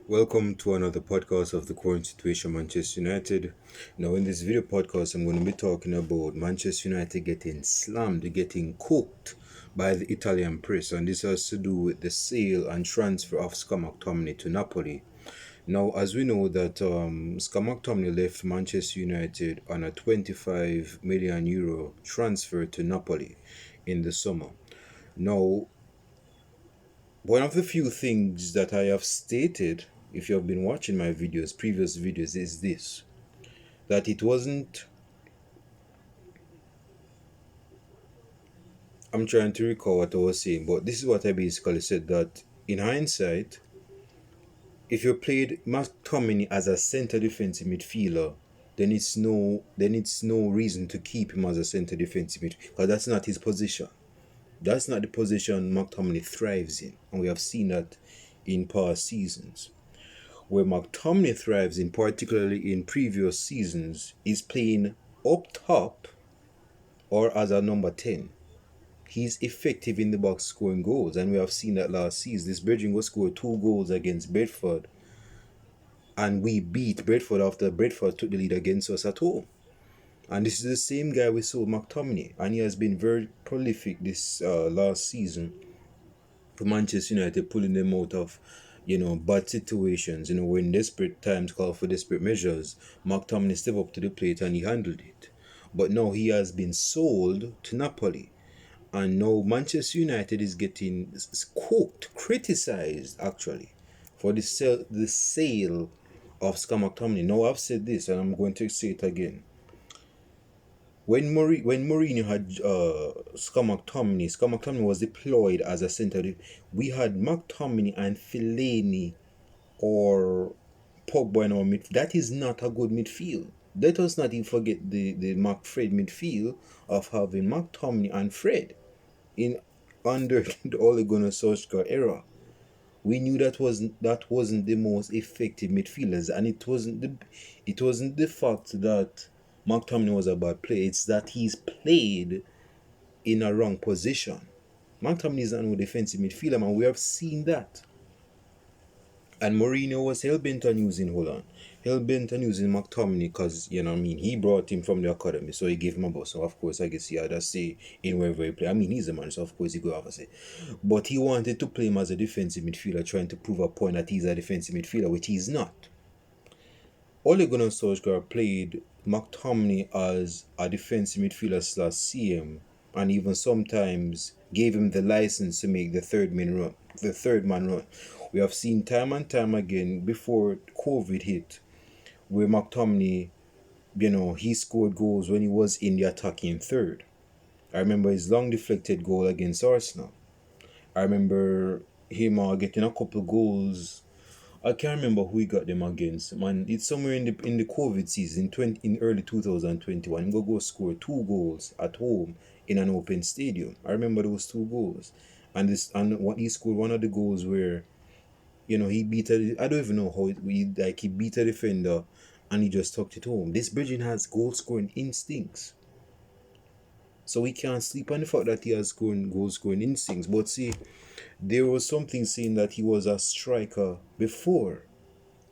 Welcome to another podcast of the current situation Manchester United. Now, in this video podcast, I'm going to be talking about Manchester United getting slammed, getting cooked by the Italian press, and this has to do with the sale and transfer of McTominay to Napoli. Now, as we know that McTominay left Manchester United on a 25 million euro transfer to Napoli in the summer. Now, one of the few things that I have stated, if you have been watching my videos, previous videos, is this: that it wasn't. I'm trying to recall what I was saying, but this is what I basically said, that in hindsight, if you played McTominay as a centre defensive midfielder, then it's no reason to keep him as a centre defensive midfielder, because that's not his position. That's not the position McTominay thrives in, and we have seen that in past seasons. Where McTominay thrives in, particularly in previous seasons, is playing up top or as a number 10. He's effective in the box scoring goals, and we have seen that last season. This Bridging was scored 2 goals against Bedford, and we beat Bedford after Bedford took the lead against us at home. And this is the same guy we saw, McTominay, and he has been very prolific this last season for Manchester United, pulling them out of bad situations. When desperate times call for desperate measures, McTominay stepped up to the plate and he handled it. But now he has been sold to Napoli, and now Manchester United is getting cooked, criticized actually, for the sale of McTominay. Now I've said this, and I'm going to say it again. When Mourinho had McTominay was deployed as a centre. We had McTominay and Fellaini or Pogba in our midfield. That is not a good midfield. Let us not even forget the Fred midfield of having McTominay and Fred in under the Ole Gunnar Solskjaer era. We knew that wasn't the most effective midfielders, and it wasn't the fact that McTominay was a bad player. It's that he's played in a wrong position. McTominay is not no defensive midfielder, man. We have seen that. And Mourinho was hell-bent on using McTominay because, he brought him from the academy, so he gave him a bus. So, of course, I guess he had a say in wherever he played. He's a man, so of course he could have a say. But he wanted to play him as a defensive midfielder, trying to prove a point that he's a defensive midfielder, which he's not. Ole Gunnar Solskjaer played McTominay as a defensive midfielder slash CM, and even sometimes gave him the license to make the third man run. We have seen time and time again before COVID hit, where McTominay, he scored goals when he was in the attacking third. I remember his long deflected goal against Arsenal. I remember him getting a couple goals. I can't remember who he got them against. Man, it's somewhere in the COVID season, in early 2021. He go score 2 goals at home in an open stadium. I remember those 2 goals, and what he scored one of the goals where, he beat I don't even know how he beat a defender, and he just tucked it home. This Bridging has goal scoring instincts. So we can't sleep on the fact that he has goal scoring instincts. But see, there was something saying that he was a striker before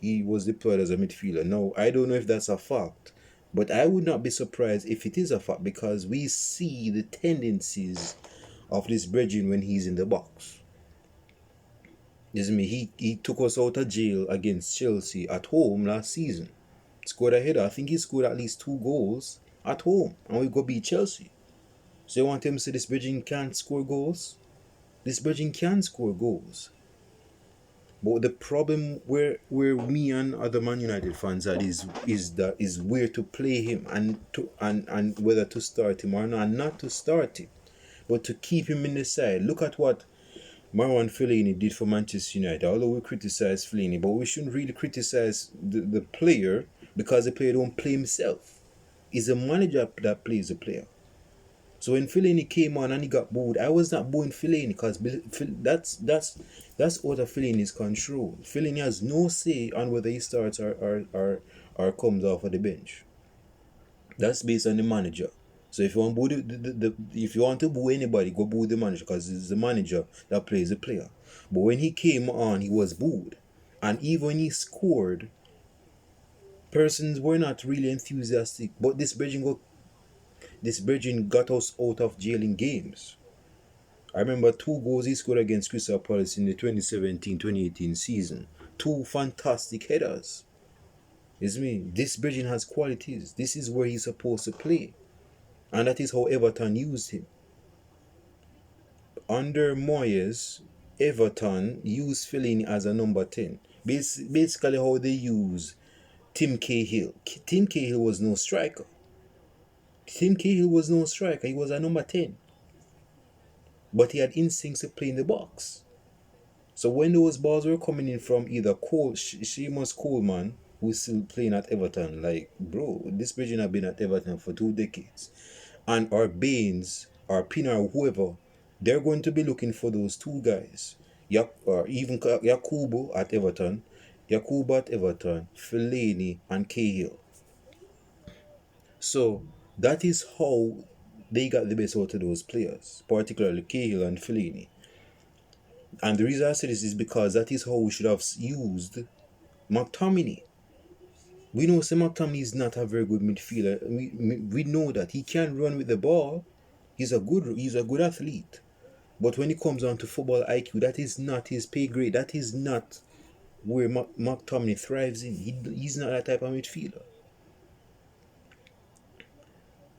he was deployed as a midfielder. Now, I don't know if that's a fact, but I would not be surprised if it is a fact, because we see the tendencies of this Bridging when he's in the box. He took us out of jail against Chelsea at home last season. Scored a header. I think he scored at least 2 goals at home, and we go beat Chelsea. So you want him to say this Bridging can't score goals? This Bridging can score goals. But the problem where me and other Man United fans are is where to play him, and whether to start him or not, and not to start him, but to keep him in the side. Look at what Marwan Fellaini did for Manchester United. Although we criticize Fellaini, but we shouldn't really criticize the player, because the player don't play himself. It's the manager that plays the player. So when Fellaini came on and he got booed, I was not booing Fellaini, because that's out of Fellaini's control. Fellaini has no say on whether he starts or comes off of the bench. That's based on the manager. So if you want to boo if you want to boo anybody, go boo the manager, because it's the manager that plays the player. But when he came on, he was booed. And even when he scored, persons were not really enthusiastic. But this Bridging got us out of jail in games. I remember 2 goals he scored against Crystal Palace in the 2017-2018 season. Two fantastic headers. It's me. This Bridging has qualities. This is where he's supposed to play. And that is how Everton used him. Under Moyes, Everton used Fellaini as a number 10. Basically how they use Tim Cahill. Tim Cahill was no striker. He was a number 10. But he had instincts to play in the box. So when those balls were coming in from either Seamus Coleman, who's still playing at Everton, like, bro, this Bridging have been at Everton for 2 decades, and or Baines, or Pina, or whoever, they're going to be looking for those two guys. Or even Yakubu at Everton, Fellaini, and Cahill. So that is how they got the best out of those players, particularly Cahill and Fellaini. And the reason I say this is because that is how we should have used McTominay. We know Sam McTominay is not a very good midfielder. We know that he can run with the ball. He's a good athlete. But when it comes down to football IQ, that is not his pay grade. That is not where McTominay thrives in. He's not that type of midfielder.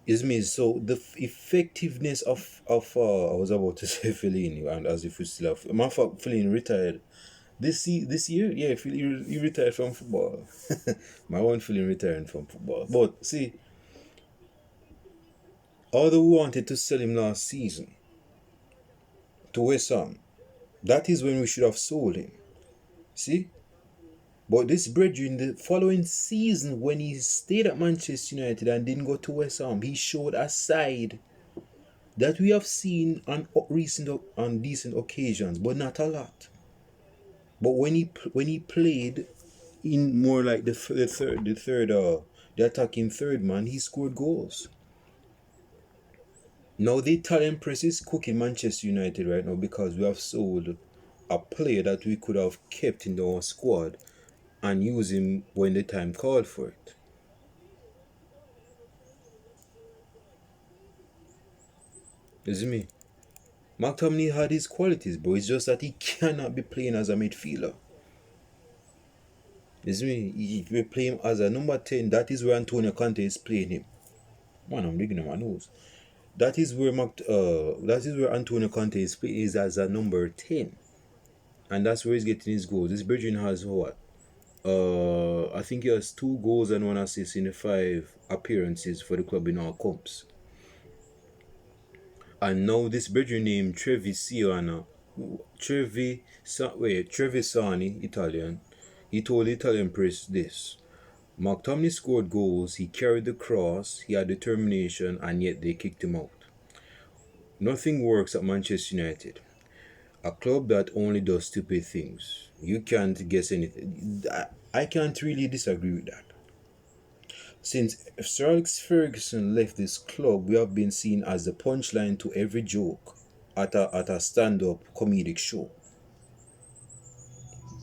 Is me. So the effectiveness of I was about to say Fellaini, and as if we still have my fact, Fellaini retired this year. Yeah, he retired from football. My one Fellaini retiring from football. But see, although we wanted to sell him last season to West Ham, that is when we should have sold him. See. But this Bridging, the following season, when he stayed at Manchester United and didn't go to West Ham, he showed a side that we have seen on decent occasions, but not a lot. But when he played in more like the attacking third man, he scored goals. Now the talent press is cooking Manchester United right now because we have sold a player that we could have kept in our squad and use him when the time called for it. You see me? McTominay had his qualities, but it's just that he cannot be playing as a midfielder. You see me? If we play him as a number 10, that is where Antonio Conte is playing him. Man, I'm digging on my nose. That is where Antonio Conte is as a number 10. And that's where he's getting his goals. This Bridging has what? I think he has 2 goals and 1 assist in the 5 appearances for the club in all comps. And now this Bridging named Trevisani, Italian, he told the Italian press this: McTominay scored goals, he carried the cross, he had determination, and yet they kicked him out. Nothing works at Manchester United, a club that only does stupid things. You can't guess anything. I can't really disagree with that. Since Sir Alex Ferguson left this club, we have been seen as the punchline to every joke at a stand-up comedic show.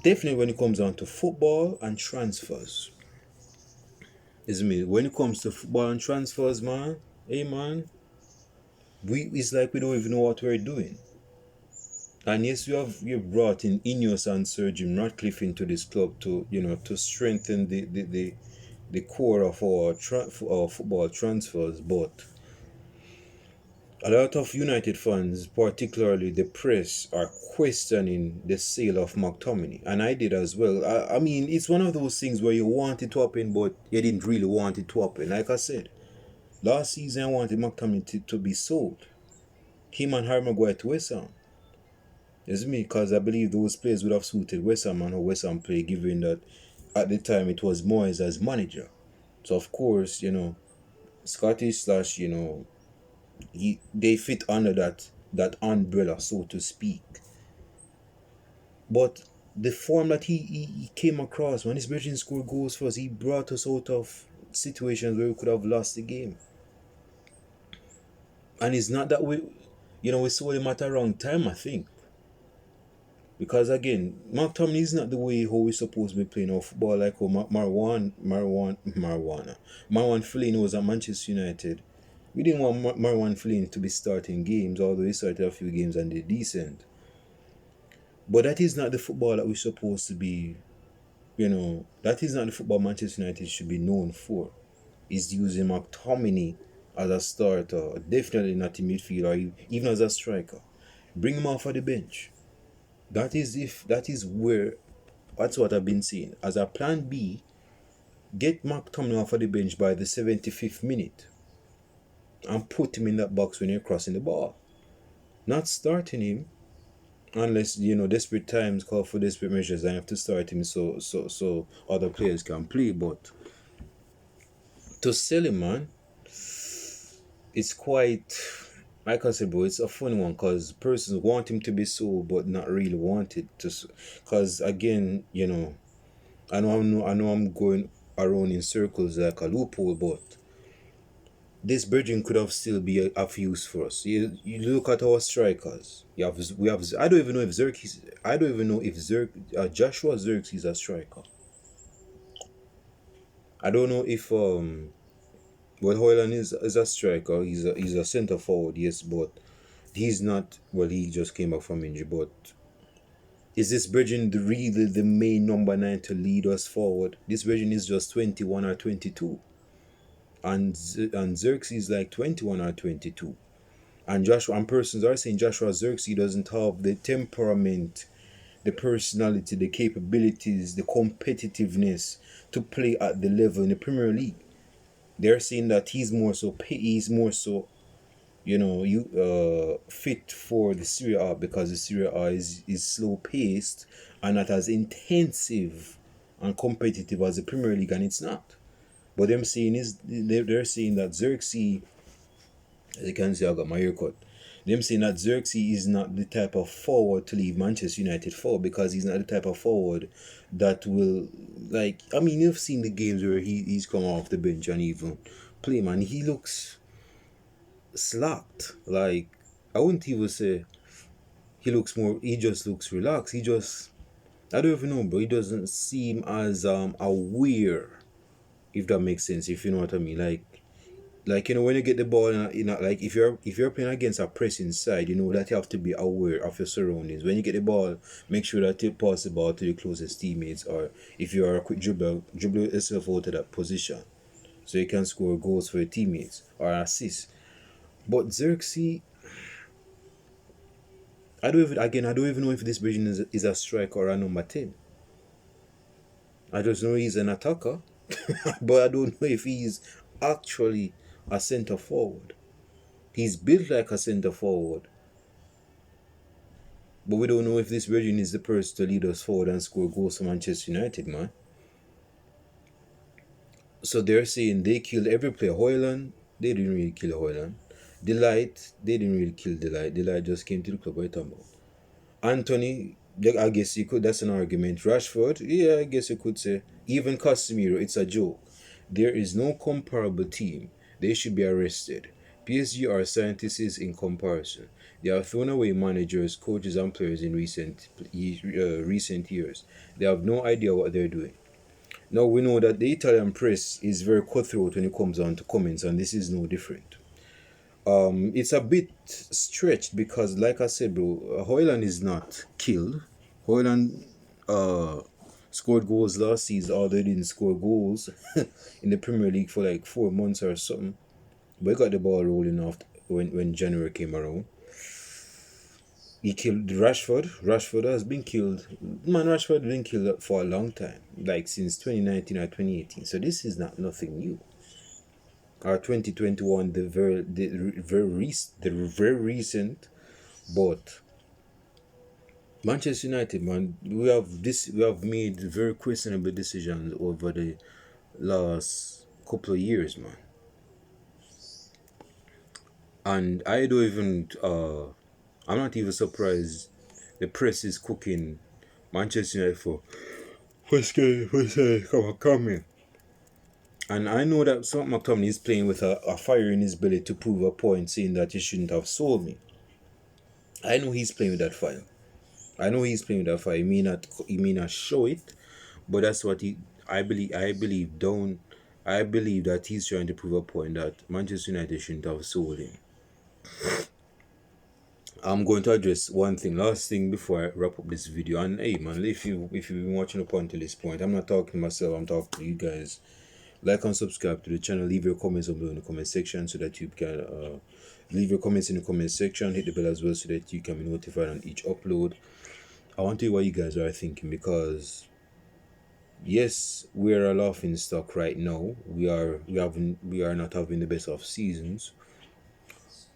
Definitely when it comes down to football and transfers. Is me. When it comes to football and transfers, man, hey man, it's like we don't even know what we're doing. And yes, we've brought in Ineos and Sir Jim Ratcliffe into this club to strengthen the core of our football transfers, but a lot of United fans, particularly the press, are questioning the sale of McTominay, and I did as well. I mean, it's one of those things where you want it to happen, but you didn't really want it to happen. Like I said, last season I wanted McTominay to be sold. Him and Harry Maguire to West Ham. It's me, because I believe those players would have suited West Ham and how West Ham play, given that at the time it was Moyes as manager. So of course, Scottish slash, they fit under that umbrella, so to speak. But the form that he came across when his Bridging scored goals for us, he brought us out of situations where we could have lost the game. And it's not that we sold him at a wrong time, I think. Because again, McTominay is not the way how we supposed to be playing our football like how Marwan Fellaini was at Manchester United. We didn't want Marwan Fellaini to be starting games, although he started a few games and did decent. But that is not the football that we're supposed to be, that is not the football Manchester United should be known for. Is using McTominay as a starter, definitely not in midfield or even as a striker. Bring him off of the bench. That's what I've been saying. As a plan B, get McTominay off of the bench by the 75th minute and put him in that box when you're crossing the ball. Not starting him unless desperate times call for desperate measures. I have to start him so other players can play. But to sell him, man, it's quite, like I said, bro, it's a funny one because persons want him to be sold but not really wanted to. Because again, I know I'm going around in circles like a loophole, but this bridging could have still be of use for us. You look at our strikers. We have. I don't even know if Joshua Zirkzee is a striker. I don't know if well, Hoyland is a striker. He's a centre forward, yes, but he's not. Well, he just came back from injury. But is this bridging really the main number 9 to lead us forward? This bridging is just 21 or 22. And Zirkzee is like 21 or 22. And persons are saying Joshua Zirkzee doesn't have the temperament, the personality, the capabilities, the competitiveness to play at the level in the Premier League. They're saying that he's more so fit for the Serie A because the Serie A is slow paced and not as intensive and competitive as the Premier League, and it's not. But they're saying that Zirkzee, as you can see, I got my haircut. Them saying that Zirkzee is not the type of forward to leave Manchester United for, because he's not the type of forward that will, you've seen the games where he's come off the bench and even play, man. He looks slacked. Like, I wouldn't even say he just looks relaxed. I don't even know, bro. He doesn't seem as aware, if that makes sense, if you know what I mean. Like when you get the ball, like if you're playing against a pressing side, that you have to be aware of your surroundings. When you get the ball, make sure that you pass the ball to your closest teammates, or if you are a quick dribble yourself out of that position so you can score goals for your teammates or assists. But Zirkzee, I don't even know if this version is a striker or a number 10. I just know he's an attacker, but I don't know if he's actually a centre forward. He's built like a centre forward, but we don't know if this version is the person to lead us forward and score goals for Manchester United, man. So they're saying they killed every player. Hoyland, they didn't really kill Hoyland. Delight, they didn't really kill Delight. Delight just came to the club right about. Anthony, I guess you could. That's an argument. Rashford, yeah, I guess you could say. Even Casemiro, it's a joke. There is no comparable team. They should be arrested. PSG are scientists in comparison. They have thrown away managers, coaches, and players in recent years. They have no idea what they're doing. Now we know that the Italian press is very cutthroat when it comes down to comments, and this is no different. It's a bit stretched because, like I said, bro, Hoyland is not killed. Hoyland scored goals last season, although he didn't score goals in the Premier League for like 4 months or something. But he got the ball rolling off when January came around. He killed Rashford. Rashford has been killed. Man, Rashford has been killed for a long time, like since 2019 or 2018. So this is not nothing new. Or 2021, the very recent, but Manchester United, man, we have made very questionable decisions over the last couple of years, man. And I don't even I'm not even surprised the press is cooking Manchester United for coming. And I know that McTominay is playing with a fire in his belly to prove a point, saying that he shouldn't have sold me. I know he's playing with that fire. I know he's playing with that fire. He may not show it, but that's what he. I believe that he's trying to prove a point that Manchester United shouldn't have sold him. I'm going to address one thing, last thing before I wrap up this video. And hey, man, if you've been watching up until this point, I'm not talking to myself. I'm talking to you guys. Like and subscribe to the channel. Leave your comments below in the comment section so that you can leave your comments in the comment section. Hit the bell as well so that you can be notified on each upload. I want to hear what you guys are thinking, because yes, we're a laughing stock right now. We are not having the best of seasons.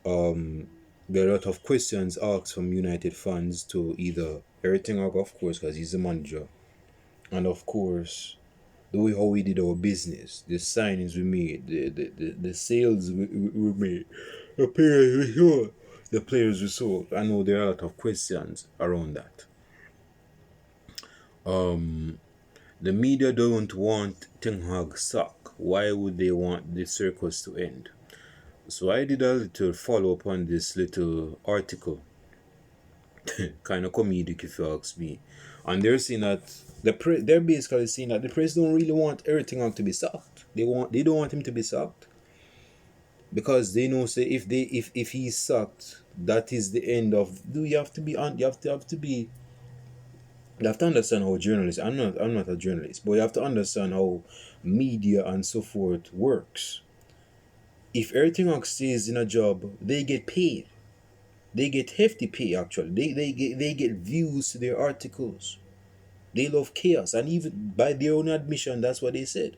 There are a lot of questions asked from United fans to either Eric Ten Hag, of course, because he's the manager, and of course the way how we did our business, the signings we made, the sales we made, the players we sold, the players we sold. I know there are a lot of questions around that. The media don't want Ten Hag sack. Why would they want the circus to end? So I did a little follow up on this little article, kind of comedic if you ask me, and they're saying that they're basically saying that the press don't really want Eric Ten Hag to be sacked. They don't want him to be sacked, because they know, say, if he's sacked, that is the end of. Do you have to be on? You have to understand how journalists. I'm not a journalist, but you have to understand how media and so forth works. If Eric Ten Hag stays in a job, they get paid. They get hefty pay, actually. They get views to their articles. They love chaos, and even by their own admission, that's what they said.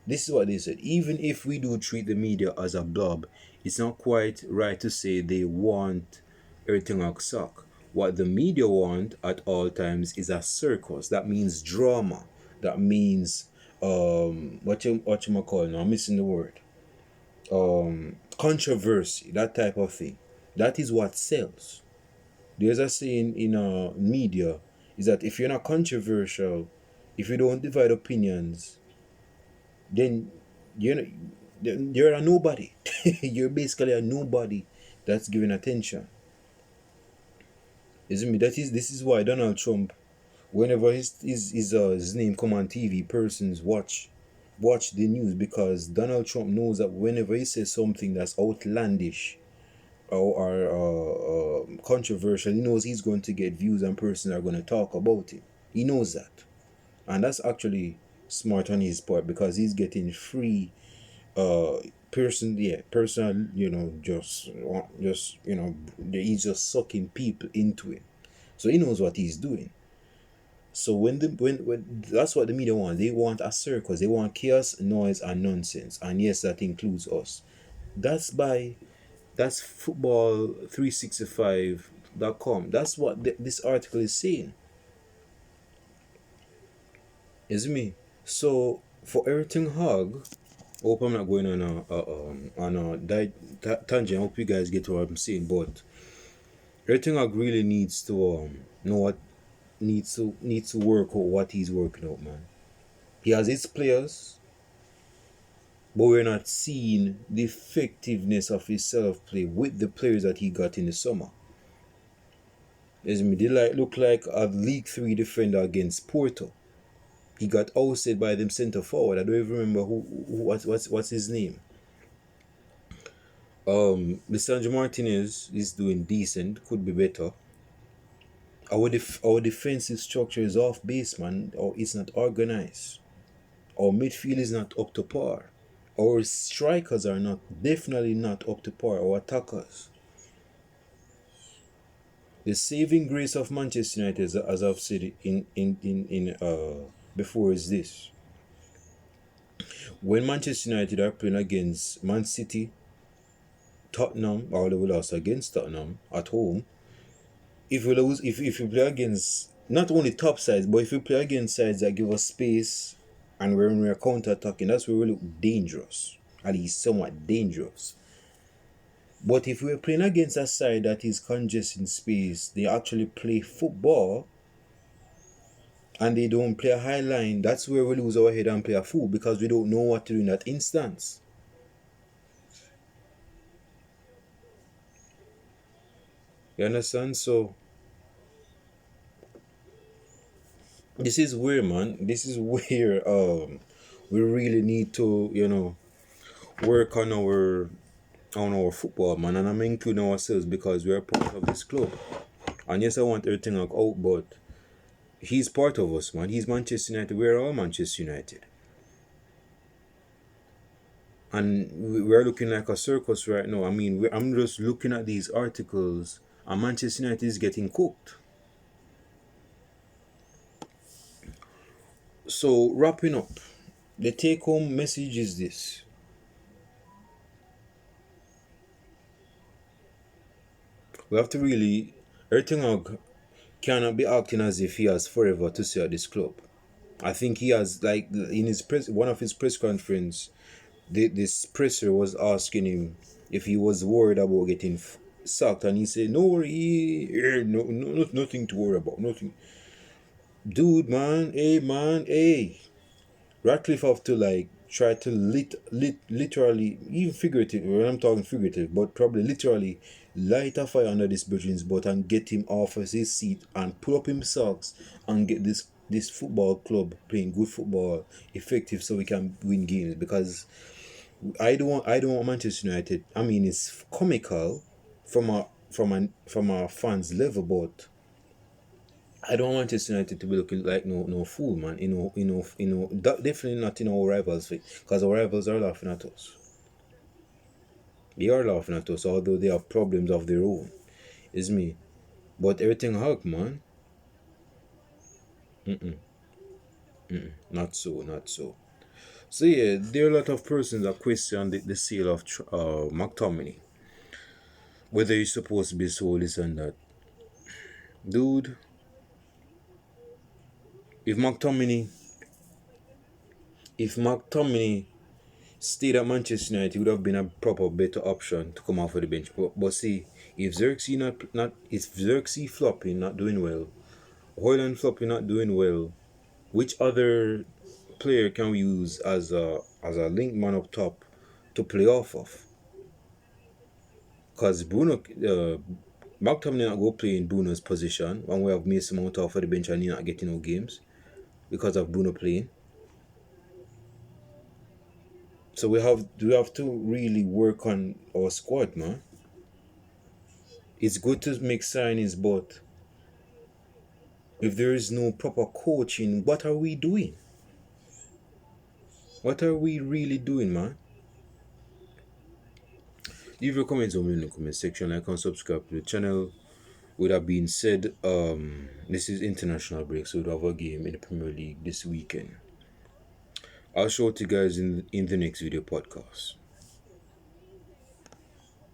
This is what they said. Even if we do treat the media as a blob, it's not quite right to say they want everything like suck. What the media want at all times is a circus. That means drama. That means what you call now? I'm missing the word. Controversy. That type of thing. That is what sells. There's a saying in media is that if you're not controversial, if you don't divide opinions, then you're you're a nobody. You're basically a nobody that's giving attention. Isn't me? This is why Donald Trump, whenever his name come on TV, persons watch the news, because Donald Trump knows that whenever he says something that's outlandish or controversial, he knows he's going to get views and persons are going to talk about it. He knows that, and that's actually smart on his part, because he's getting free personal, he's just sucking people into it, so he knows what he's doing. So when that's what the media want. They want a circus. They want chaos, noise, and nonsense. And yes, that includes us. That's football365.com. That's what this article is saying. Is me. So for Eric Ten Hag, I hope I'm not going on a tangent. I hope you guys get what I'm saying. But Eric Ten Hag really needs to know what needs to work out what he's working out, man. He has his players, but we're not seeing the effectiveness of his self-play with the players that he got in the summer. They look like a League 3 defender against Porto. He got ousted by them centre forward. I don't even remember what's his name. Lisandro Martinez is doing decent, could be better. Our defensive structure is off base, man, or it's not organized. Our midfield is not up to par. Our strikers are definitely not up to par. Our attackers. The saving grace of Manchester United, as I've said in before, is this: when Manchester United are playing against Man City, Tottenham, or they will lost against Tottenham at home. If you play against not only top sides, but if you play against sides that give us space, and when we're counter-attacking, that's where we look dangerous, at least somewhat dangerous. But if we're playing against a side that is congesting space, they actually play football, and they don't play a high line, that's where we lose our head and play a fool, because we don't know what to do in that instance. You understand? So This is where, man. This is where we really need to, work on our football, man, and I'm including ourselves because we're part of this club. And yes, I want everything like out, but he's part of us, man. He's Manchester United. We're all Manchester United. And we're looking like a circus right now. I mean, I'm just looking at these articles, and Manchester United is getting cooked. So, wrapping up, the take home message is this: we have to really, Erting Hag cannot be acting as if he has forever to stay at this club. I think he has, like, in his one of his press conference, this presser was asking him if he was worried about getting sacked, and he said, "No worry, nothing to worry about, nothing." Dude, man, hey, Ratcliffe have to like try to literally, even figurative. When I'm talking figurative, but probably literally, light a fire under this Virgin's butt and get him off of his seat and pull up him socks and get this football club playing good football effective so we can win games. Because I don't want Manchester United. I mean, it's comical from a fan's level, but I don't want Manchester United to be looking like no fool, man. Definitely not in our rivals, because our rivals are laughing at us. They are laughing at us, although they have problems of their own. Is me, but everything hug, man. Not so, not so. So yeah, there are a lot of persons that question the sale of McTominay, whether he's supposed to be sold, this and that. Dude, if McTominay, if McTominay stayed at Manchester United, it would have been a proper better option to come off of the bench. But see, if Xerxes flopping, not doing well, Hoyland flopping, not doing well, which other player can we use as a link man up top to play off of? Because McTominay not go play in Bruno's position when we have Mason Mount off of the bench and he not getting no games because of Bruno playing. So we have to really work on our squad, man. It's good to make signings, but if there is no proper coaching, what are we doing? What are we really doing, man? Leave your comments down in the comment section, like and subscribe to the channel. With that being said, this is international break, so we'll have a game in the Premier League this weekend. I'll show it to you guys in the next video podcast.